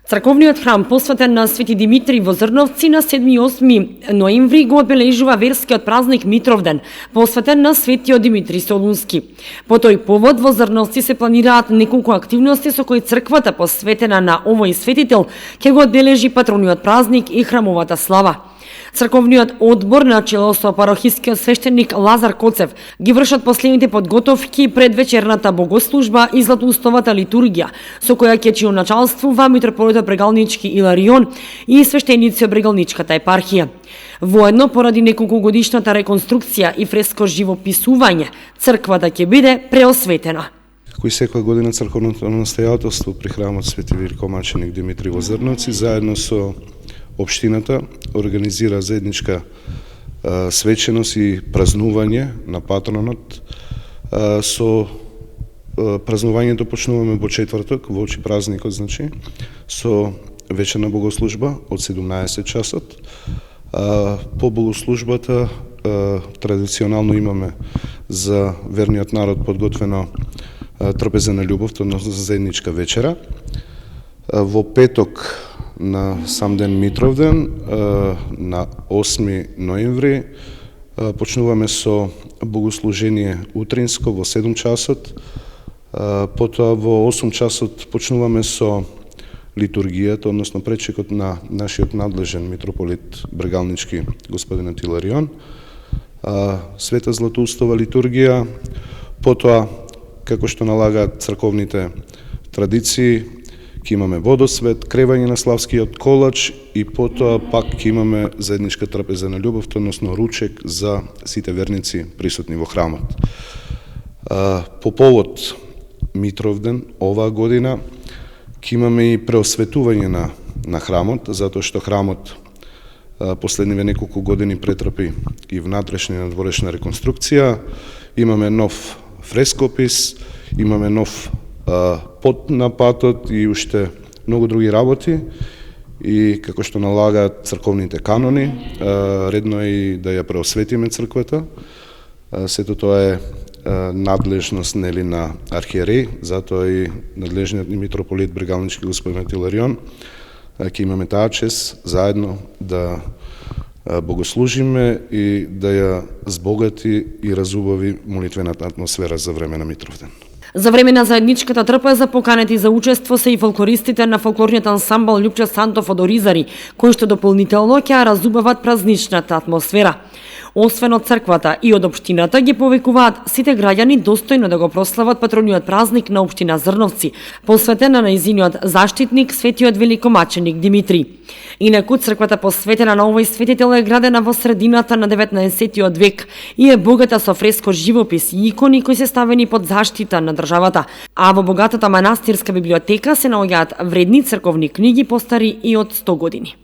Црковниот храм посветен на Свети Димитри во Зрновци на 7 и 8 ноември го одбележува верскиот празник Митровден, посветен на Светиот Димитри Солунски. По тој повод во Зрновци се планираат неколку активности со кои црквата посветена на овој светител ќе го одбележи патрониот празник и храмовата слава. Црковниот одбор на чело со парохискиот свештеник Лазар Коцев ги вршат последните подготовки пред вечерната богослужба и златоустовата литургија, со која ќе началствува митрополитот Брегалнички Иларион и свештеници од Брегалничката епархија. Воедно, поради неколкугодишната реконструкција и фреско живописување, црквата ќе биде преосветена. Кој секоја година црковното настојателство при храмот Свети Великомаченик Димитри во Зрновци заедно со општината организира заедничка свеченост и празнување на патронот. Со празнувањето почнуваме во четврток, во очи празникот, значи, со вечерна богослужба од 17 часот. По богослужбата традиционално имаме за верниот народ подготвено трапеза на љубов, односно заедничка вечера. Во петок на сам ден Митровден, на 8 ноември, почнуваме со богослужение утринско во 7 часот, потоа во 8 часот почнуваме со литургијата, односно пречекот на нашиот надлежен митрополит Брегалнички господин Иларион, света златоустова литургија, потоа како што налагаат црковните традиции, ќе имаме водосвет, кревање на славскиот колач и потоа пак ќе имаме заедничка трапеза на љубов, односно ручек за сите верници присутни во храмот. По повод Митровден оваа година ќе имаме и преосветување на храмот, затоа што храмот последниве неколку години претрпи и внатрешна и надворешна реконструкција. Имаме нов фрескопис, имаме нов пот на патот и уште многу други работи, и како што налагаат црковните канони, редно е и да ја преосветиме црквата. Сето тоа е надлежност на архиерей, затоа и надлежниот митрополит Брегалнички господин Иларион ќе имаме таа чест заедно да богослужиме и да ја збогати и разубави молитвената атмосфера за време на Митровден. За време на заедничката трпеза поканети за учество се и фолклористите на фолклорниот ансамбл Љупче Сантов од Оризари, кои што дополнително ќе разубават празничната атмосфера. Освен од црквата и од општината ги повикуваат сите граѓани достојно да го прослават патрониот празник на општина Зрновци, посветен на нејзиниот заштитник Светиот Великомаченик Димитри. Инаку црквата посветена на овој светител е градена во средината на 19 век и е богата со фреско живопис и икони кои се ставени под заштита на државата, а во богатата манастирска библиотека се наоѓаат вредни црковни книги постари и од 100 години.